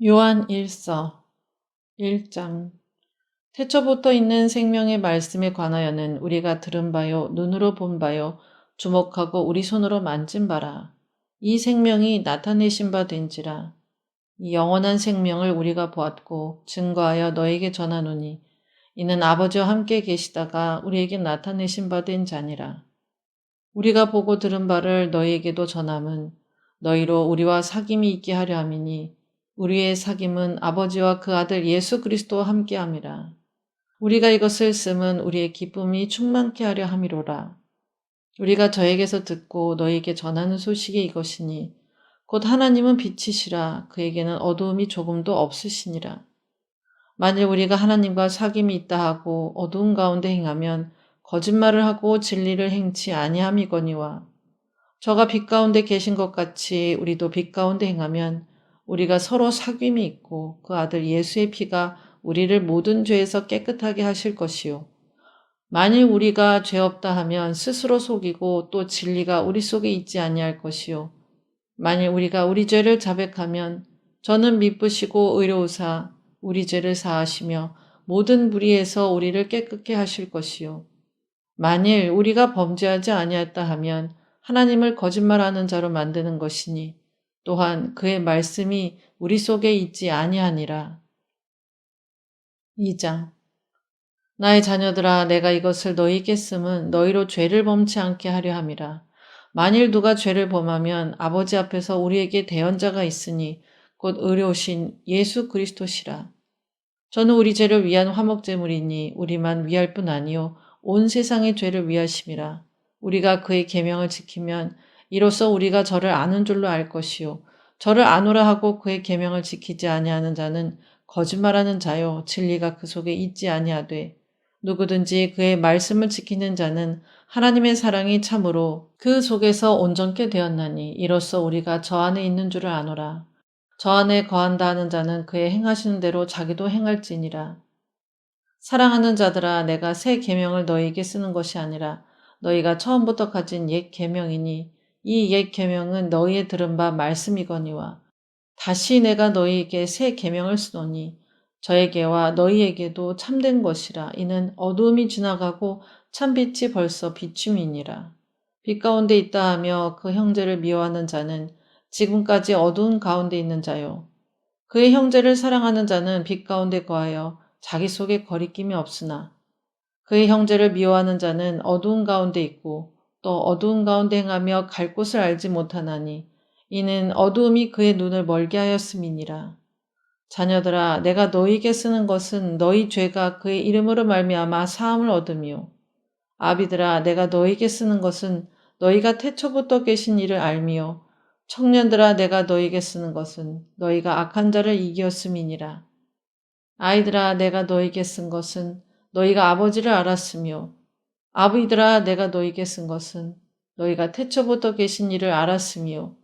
요한 1서 1장. 태초부터 있는 생명의 말씀에 관하여는 우리가 들은 바요, 눈으로 본 바요, 주목하고 우리 손으로 만진 바라. 이 생명이 나타내신 바 된지라. 이 영원한 생명을 우리가 보았고 증거하여 너에게 전하노니 이는 아버지와 함께 계시다가 우리에게 나타내신 바 된 자니라. 우리가 보고 들은 바를 너희에게도 전함은 너희로 우리와 사귐이 있게 하려 함이니 우리의 사귐은 아버지와 그 아들 예수 그리스도와 함께함이라. 우리가 이것을 쓰면 우리의 기쁨이 충만케 하려 함이로라. 우리가 저에게서 듣고 너희에게 전하는 소식이 이것이니 곧 하나님은 빛이시라. 그에게는 어두움이 조금도 없으시니라. 만일 우리가 하나님과 사귐이 있다 하고 어두운 가운데 행하면 거짓말을 하고 진리를 행치 아니함이거니와 저가 빛 가운데 계신 것 같이 우리도 빛 가운데 행하면 우리가 서로 사귐이 있고 그 아들 예수의 피가 우리를 모든 죄에서 깨끗하게 하실 것이요. 만일 우리가 죄 없다 하면 스스로 속이고 또 진리가 우리 속에 있지 아니할 것이요. 만일 우리가 우리 죄를 자백하면 저는 미쁘시고 의로우사 우리 죄를 사하시며 모든 불의에서 우리를 깨끗게 하실 것이요. 만일 우리가 범죄하지 아니했다 하면 하나님을 거짓말하는 자로 만드는 것이니 또한 그의 말씀이 우리 속에 있지 아니하니라. 2장. 나의 자녀들아, 내가 이것을 너희에게 쓰면 너희로 죄를 범치 않게 하려 함이라. 만일 누가 죄를 범하면 아버지 앞에서 우리에게 대언자가 있으니 곧 의로우신 예수 그리스도시라. 저는 우리 죄를 위한 화목제물이니 우리만 위할 뿐 아니요 온 세상의 죄를 위하심이라. 우리가 그의 계명을 지키면 이로써 우리가 저를 아는 줄로 알 것이요 저를 아노라 하고 그의 계명을 지키지 아니하는 자는 거짓말하는 자요 진리가 그 속에 있지 아니하되 누구든지 그의 말씀을 지키는 자는 하나님의 사랑이 참으로 그 속에서 온전케 되었나니 이로써 우리가 저 안에 있는 줄을 아노라. 저 안에 거한다 하는 자는 그의 행하시는 대로 자기도 행할지니라. 사랑하는 자들아, 내가 새 계명을 너희에게 쓰는 것이 아니라 너희가 처음부터 가진 옛 계명이니 이 옛 계명은 너희의 들은 바 말씀이거니와 다시 내가 너희에게 새 계명을 쓰노니 저에게와 너희에게도 참된 것이라. 이는 어두움이 지나가고 참빛이 벌써 비춤이니라. 빛 가운데 있다 하며 그 형제를 미워하는 자는 지금까지 어두운 가운데 있는 자요. 그의 형제를 사랑하는 자는 빛 가운데 거하여 자기 속에 거리낌이 없으나 그의 형제를 미워하는 자는 어두운 가운데 있고 또 어두운 가운데 행하며 갈 곳을 알지 못하나니 이는 어두움이 그의 눈을 멀게 하였음이니라. 자녀들아, 내가 너희에게 쓰는 것은 너희 죄가 그의 이름으로 말미암아 사함을 얻으며 아비들아, 내가 너희에게 쓰는 것은 너희가 태초부터 계신 이를 알미요 청년들아, 내가 너희에게 쓰는 것은 너희가 악한 자를 이기었음이니라. 아이들아, 내가 너희에게 쓴 것은 너희가 아버지를 알았으며 아비들아, 내가 너희에게 쓴 것은 너희가 태초부터 계신 이를 알았으며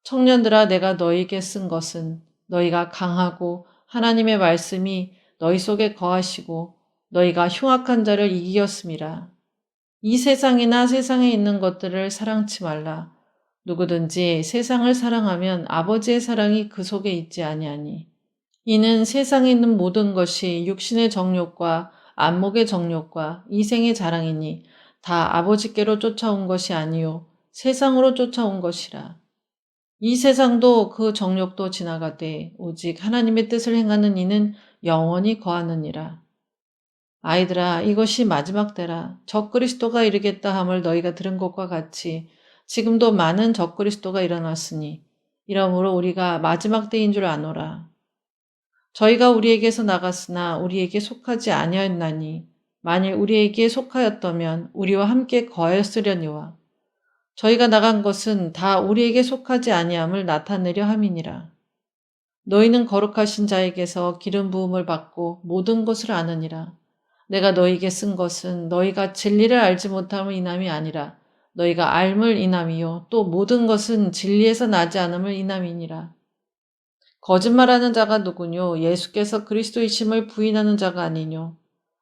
청년들아, 내가 너희에게 쓴 것은 너희가 강하고 하나님의 말씀이 너희 속에 거하시고 너희가 흉악한 자를 이기었음이라. 이 세상이나 세상에 있는 것들을 사랑치 말라. 누구든지 세상을 사랑하면 아버지의 사랑이 그 속에 있지 아니하니. 이는 세상에 있는 모든 것이 육신의 정욕과 안목의 정욕과 이생의 자랑이니 다 아버지께로 쫓아온 것이 아니요 세상으로 쫓아온 것이라. 이 세상도 그 정욕도 지나가되 오직 하나님의 뜻을 행하는 이는 영원히 거하느니라. 아이들아, 이것이 마지막 때라. 적그리스도가 이르겠다 함을 너희가 들은 것과 같이 지금도 많은 적그리스도가 일어났으니 이러므로 우리가 마지막 때인 줄 아노라. 저희가 우리에게서 나갔으나 우리에게 속하지 아니하였나니 만일 우리에게 속하였다면 우리와 함께 거하였으려니와 저희가 나간 것은 다 우리에게 속하지 아니함을 나타내려 함이니라. 너희는 거룩하신 자에게서 기름 부음을 받고 모든 것을 아느니라. 내가 너희에게 쓴 것은 너희가 진리를 알지 못함을 인함이 아니라 너희가 알물 인함이요 또 모든 것은 진리에서 나지 않음을 인함이니라. 거짓말하는 자가 누구뇨? 예수께서 그리스도이심을 부인하는 자가 아니뇨?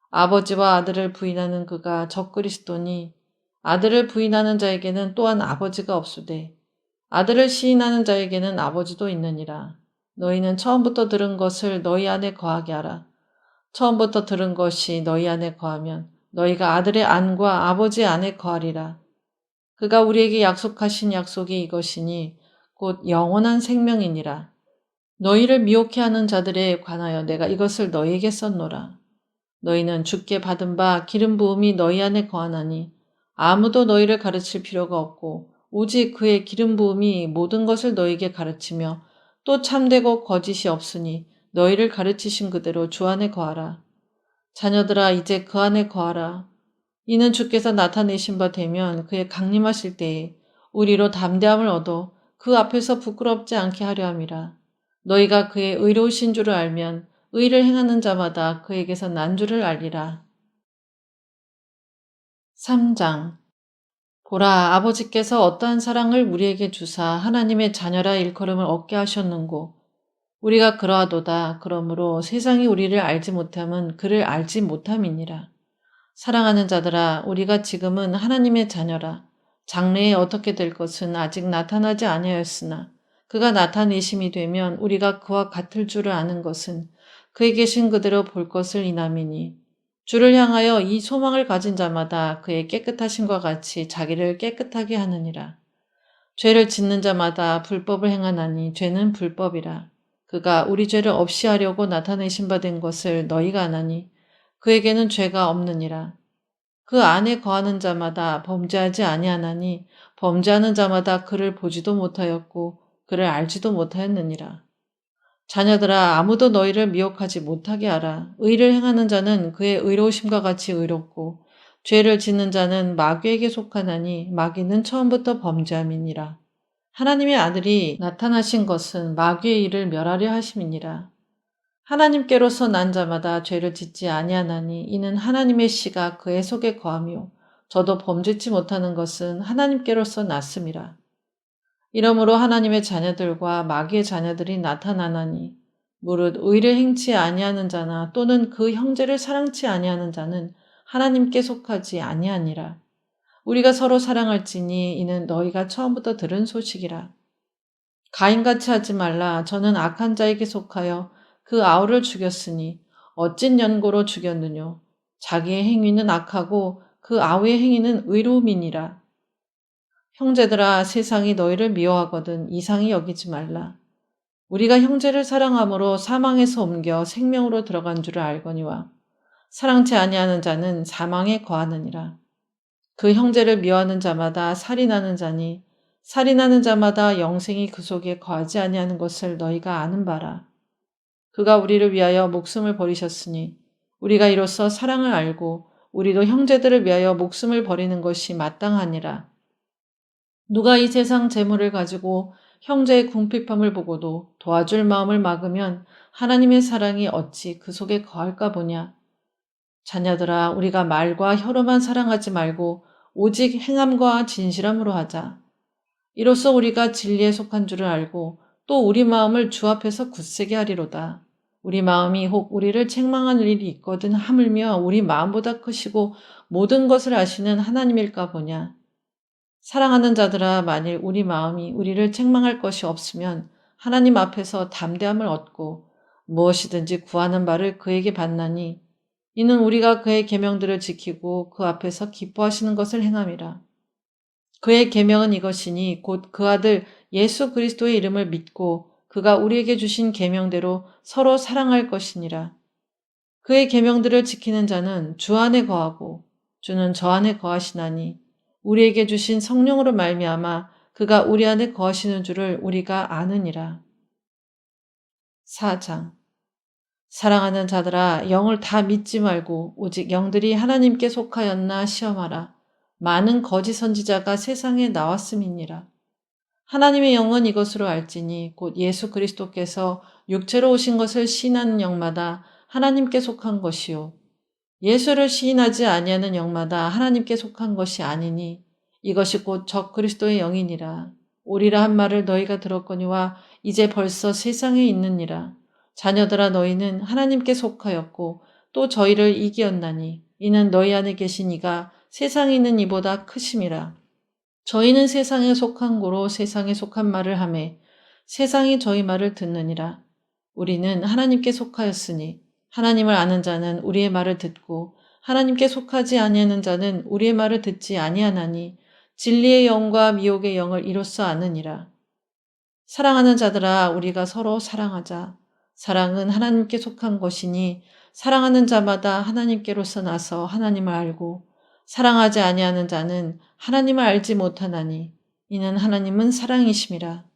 아버지와 아들을 부인하는 그가 적그리스도니 아들을 부인하는 자에게는 또한 아버지가 없으되 아들을 시인하는 자에게는 아버지도 있느니라. 너희는 처음부터 들은 것을 너희 안에 거하게 하라. 처음부터 들은 것이 너희 안에 거하면 너희가 아들의 안과 아버지의 안에 거하리라. 그가 우리에게 약속하신 약속이 이것이니 곧 영원한 생명이니라. 너희를 미혹해 하는 자들에 관하여 내가 이것을 너희에게 썼노라. 너희는 주께 받은 바 기름 부음이 너희 안에 거하나니 아무도 너희를 가르칠 필요가 없고 오직 그의 기름 부음이 모든 것을 너희에게 가르치며 또 참되고 거짓이 없으니 너희를 가르치신 그대로 주 안에 거하라. 자녀들아 이제 그 안에 거하라. 이는 주께서 나타내신 바 되면 그의 강림하실 때에 우리로 담대함을 얻어 그 앞에서 부끄럽지 않게 하려 함이라. 너희가 그의 의로우신 줄을 알면 의를 행하는 자마다 그에게서 난 줄을 알리라. 3장. 보라, 아버지께서 어떠한 사랑을 우리에게 주사 하나님의 자녀라 일컬음을 얻게 하셨는고 우리가 그러하도다. 그러므로 세상이 우리를 알지 못함은 그를 알지 못함이니라. 사랑하는 자들아, 우리가 지금은 하나님의 자녀라. 장래에 어떻게 될 것은 아직 나타나지 아니하였으나 그가 나타내심이 되면 우리가 그와 같을 줄을 아는 것은 그에 계신 그대로 볼 것을 인함이니 주를 향하여 이 소망을 가진 자마다 그의 깨끗하심과 같이 자기를 깨끗하게 하느니라. 죄를 짓는 자마다 불법을 행하나니 죄는 불법이라. 그가 우리 죄를 없이 하려고 나타내신 바 된 것을 너희가 아나니 그에게는 죄가 없느니라. 그 안에 거하는 자마다 범죄하지 아니하나니 범죄하는 자마다 그를 보지도 못하였고 그를 알지도 못하였느니라. 자녀들아 아무도 너희를 미혹하지 못하게 하라. 의를 행하는 자는 그의 의로우심과 같이 의롭고 죄를 짓는 자는 마귀에게 속하나니 마귀는 처음부터 범죄함이니라. 하나님의 아들이 나타나신 것은 마귀의 일을 멸하려 하심이니라. 하나님께로서 난 자마다 죄를 짓지 아니하나니 이는 하나님의 씨가 그의 속에 거하며 저도 범죄치 못하는 것은 하나님께로서 났음이라. 이러므로 하나님의 자녀들과 마귀의 자녀들이 나타나나니 무릇 의를 행치 아니하는 자나 또는 그 형제를 사랑치 아니하는 자는 하나님께 속하지 아니하니라. 우리가 서로 사랑할지니 이는 너희가 처음부터 들은 소식이라. 가인같이 하지 말라. 저는 악한 자에게 속하여 그 아우를 죽였으니 어찐 연고로 죽였느뇨. 자기의 행위는 악하고 그 아우의 행위는 의로움이니라. 형제들아 세상이 너희를 미워하거든 이상히 여기지 말라. 우리가 형제를 사랑함으로 사망에서 옮겨 생명으로 들어간 줄을 알거니와 사랑치 아니하는 자는 사망에 거하느니라. 그 형제를 미워하는 자마다 살인하는 자니 살인하는 자마다 영생이 그 속에 거하지 아니하는 것을 너희가 아는 바라. 그가 우리를 위하여 목숨을 버리셨으니 우리가 이로써 사랑을 알고 우리도 형제들을 위하여 목숨을 버리는 것이 마땅하니라. 누가 이 세상 재물을 가지고 형제의 궁핍함을 보고도 도와줄 마음을 막으면 하나님의 사랑이 어찌 그 속에 거할까 보냐. 자녀들아 우리가 말과 혀로만 사랑하지 말고 오직 행함과 진실함으로 하자. 이로써 우리가 진리에 속한 줄을 알고 또 우리 마음을 주 앞에서 굳세게 하리로다. 우리 마음이 혹 우리를 책망할 일이 있거든 하물며 우리 마음보다 크시고 모든 것을 아시는 하나님일까 보냐. 사랑하는 자들아 만일 우리 마음이 우리를 책망할 것이 없으면 하나님 앞에서 담대함을 얻고 무엇이든지 구하는 바를 그에게 받나니 이는 우리가 그의 계명들을 지키고 그 앞에서 기뻐하시는 것을 행함이라. 그의 계명은 이것이니 곧 그 아들 예수 그리스도의 이름을 믿고 그가 우리에게 주신 계명대로 서로 사랑할 것이니라. 그의 계명들을 지키는 자는 주 안에 거하고 주는 저 안에 거하시나니 우리에게 주신 성령으로 말미암아 그가 우리 안에 거하시는 줄을 우리가 아느니라. 4장. 사랑하는 자들아 영을 다 믿지 말고 오직 영들이 하나님께 속하였나 시험하라. 많은 거짓 선지자가 세상에 나왔음이니라. 하나님의 영은 이것으로 알지니 곧 예수 그리스도께서 육체로 오신 것을 시인하는 영마다 하나님께 속한 것이요 예수를 시인하지 아니하는 영마다 하나님께 속한 것이 아니니 이것이 곧 적 그리스도의 영이니라. 오리라 한 말을 너희가 들었거니와 이제 벌써 세상에 있느니라. 자녀들아 너희는 하나님께 속하였고 또 저희를 이기었나니 이는 너희 안에 계신 이가 세상에 있는 이보다 크심이라. 저희는 세상에 속한 고로 세상에 속한 말을 하매 세상이 저희 말을 듣느니라. 우리는 하나님께 속하였으니 하나님을 아는 자는 우리의 말을 듣고 하나님께 속하지 아니하는 자는 우리의 말을 듣지 아니하나니 진리의 영과 미혹의 영을 이로써 아느니라. 사랑하는 자들아 우리가 서로 사랑하자. 사랑은 하나님께 속한 것이니 사랑하는 자마다 하나님께로서 나서 하나님을 알고 사랑하지 아니하는 자는 하나님을 알지 못하나니 이는 하나님은 사랑이심이라.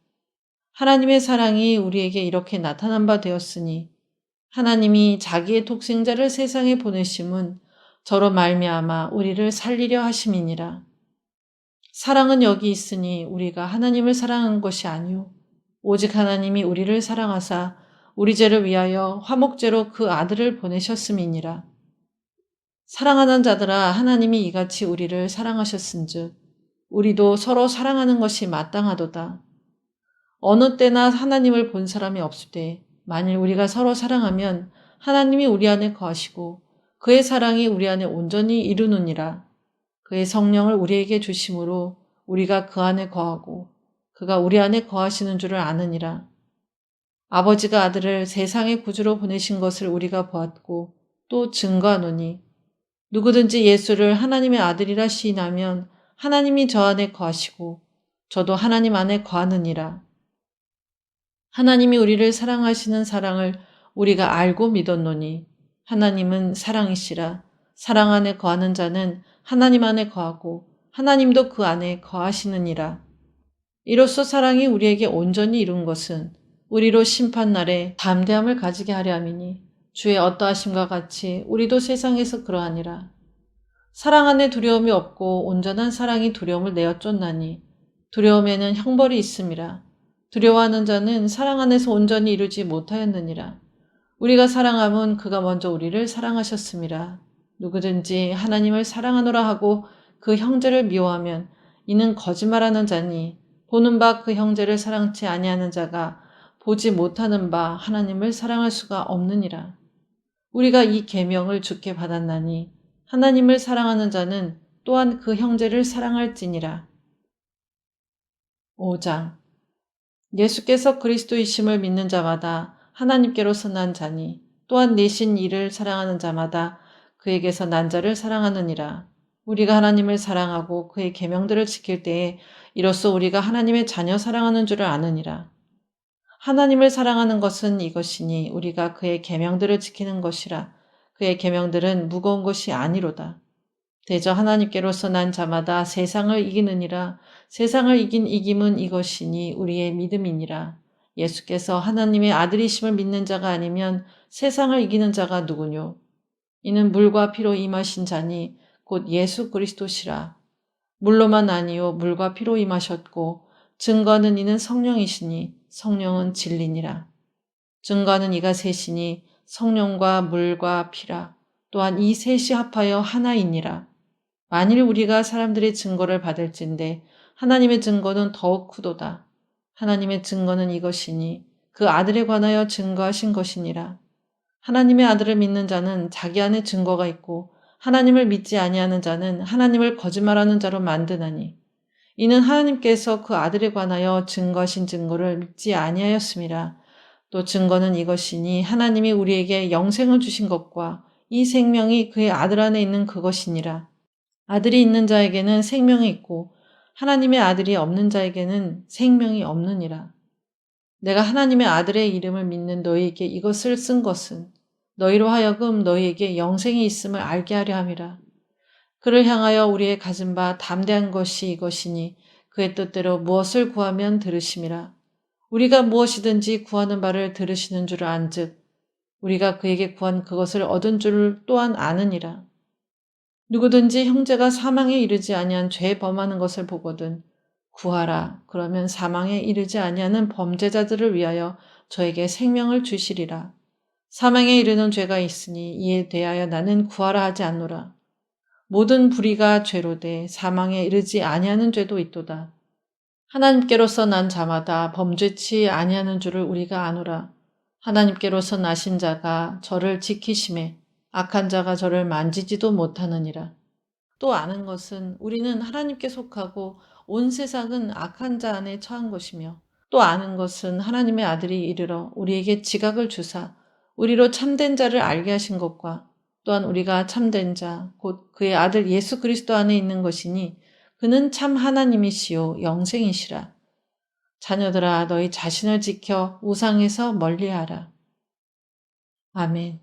하나님의 사랑이 우리에게 이렇게 나타난 바 되었으니 하나님이 자기의 독생자를 세상에 보내심은 저로 말미암아 우리를 살리려 하심이니라. 사랑은 여기 있으니 우리가 하나님을 사랑한 것이 아니요 오직 하나님이 우리를 사랑하사 우리 죄를 위하여 화목제로 그 아들을 보내셨음이니라. 사랑하는 자들아 하나님이 이같이 우리를 사랑하셨은즉 우리도 서로 사랑하는 것이 마땅하도다. 어느 때나 하나님을 본 사람이 없으되 만일 우리가 서로 사랑하면 하나님이 우리 안에 거하시고 그의 사랑이 우리 안에 온전히 이루느니라. 그의 성령을 우리에게 주심으로 우리가 그 안에 거하고 그가 우리 안에 거하시는 줄을 아느니라. 아버지가 아들을 세상의 구주로 보내신 것을 우리가 보았고 또 증거하노니 누구든지 예수를 하나님의 아들이라 시인하면 하나님이 저 안에 거하시고 저도 하나님 안에 거하느니라. 하나님이 우리를 사랑하시는 사랑을 우리가 알고 믿었노니 하나님은 사랑이시라. 사랑 안에 거하는 자는 하나님 안에 거하고 하나님도 그 안에 거하시느니라. 이로써 사랑이 우리에게 온전히 이룬 것은 우리로 심판날에 담대함을 가지게 하려 함이니 주의 어떠하심과 같이 우리도 세상에서 그러하니라. 사랑 안에 두려움이 없고 온전한 사랑이 두려움을 내어 쫓나니 두려움에는 형벌이 있음이라. 두려워하는 자는 사랑 안에서 온전히 이루지 못하였느니라. 우리가 사랑함은 그가 먼저 우리를 사랑하셨음이라. 누구든지 하나님을 사랑하노라 하고 그 형제를 미워하면 이는 거짓말하는 자니 보는 바 그 형제를 사랑치 아니하는 자가 보지 못하는 바 하나님을 사랑할 수가 없느니라. 우리가 이 계명을 주께 받았나니 하나님을 사랑하는 자는 또한 그 형제를 사랑할지니라. 5장 예수께서 그리스도이심을 믿는 자마다 하나님께로서 난 자니 또한 내신 이를 사랑하는 자마다 그에게서 난 자를 사랑하느니라. 우리가 하나님을 사랑하고 그의 계명들을 지킬 때에 이로써 우리가 하나님의 자녀 사랑하는 줄을 아느니라. 하나님을 사랑하는 것은 이것이니 우리가 그의 계명들을 지키는 것이라. 그의 계명들은 무거운 것이 아니로다. 대저 하나님께로서 난 자마다 세상을 이기느니라. 세상을 이긴 이김은 이것이니 우리의 믿음이니라. 예수께서 하나님의 아들이심을 믿는 자가 아니면 세상을 이기는 자가 누구뇨? 이는 물과 피로 임하신 자니 곧 예수 그리스도시라. 물로만 아니요 물과 피로 임하셨고 증거는 이는 성령이시니 성령은 진리니라. 증거는 이가 셋이니 성령과 물과 피라. 또한 이 셋이 합하여 하나이니라. 만일 우리가 사람들의 증거를 받을진대 하나님의 증거는 더욱 크도다. 하나님의 증거는 이것이니 그 아들에 관하여 증거하신 것이니라. 하나님의 아들을 믿는 자는 자기 안에 증거가 있고 하나님을 믿지 아니하는 자는 하나님을 거짓말하는 자로 만드나니 이는 하나님께서 그 아들에 관하여 증거하신 증거를 믿지 아니하였음이라. 또 증거는 이것이니 하나님이 우리에게 영생을 주신 것과 이 생명이 그의 아들 안에 있는 그것이니라. 아들이 있는 자에게는 생명이 있고 하나님의 아들이 없는 자에게는 생명이 없느니라. 내가 하나님의 아들의 이름을 믿는 너희에게 이것을 쓴 것은 너희로 하여금 너희에게 영생이 있음을 알게 하려 함이라. 그를 향하여 우리의 가진 바 담대한 것이 이것이니 그의 뜻대로 무엇을 구하면 들으심이라. 우리가 무엇이든지 구하는 바를 들으시는 줄을 안즉 우리가 그에게 구한 그것을 얻은 줄을 또한 아느니라. 누구든지 형제가 사망에 이르지 아니한 죄 범하는 것을 보거든 구하라. 그러면 사망에 이르지 아니하는 범죄자들을 위하여 저에게 생명을 주시리라. 사망에 이르는 죄가 있으니 이에 대하여 나는 구하라 하지 않노라. 모든 불의가 죄로되 사망에 이르지 아니하는 죄도 있도다. 하나님께로서 난 자마다 범죄치 아니하는 줄을 우리가 아노라. 하나님께로서 나신 자가 저를 지키심에 악한 자가 저를 만지지도 못하느니라. 또 아는 것은 우리는 하나님께 속하고 온 세상은 악한 자 안에 처한 것이며 또 아는 것은 하나님의 아들이 이르러 우리에게 지각을 주사 우리로 참된 자를 알게 하신 것과 또한 우리가 참된 자, 곧 그의 아들 예수 그리스도 안에 있는 것이니 그는 참 하나님이시요 영생이시라. 자녀들아 너희 자신을 지켜 우상에서 멀리하라. 아멘.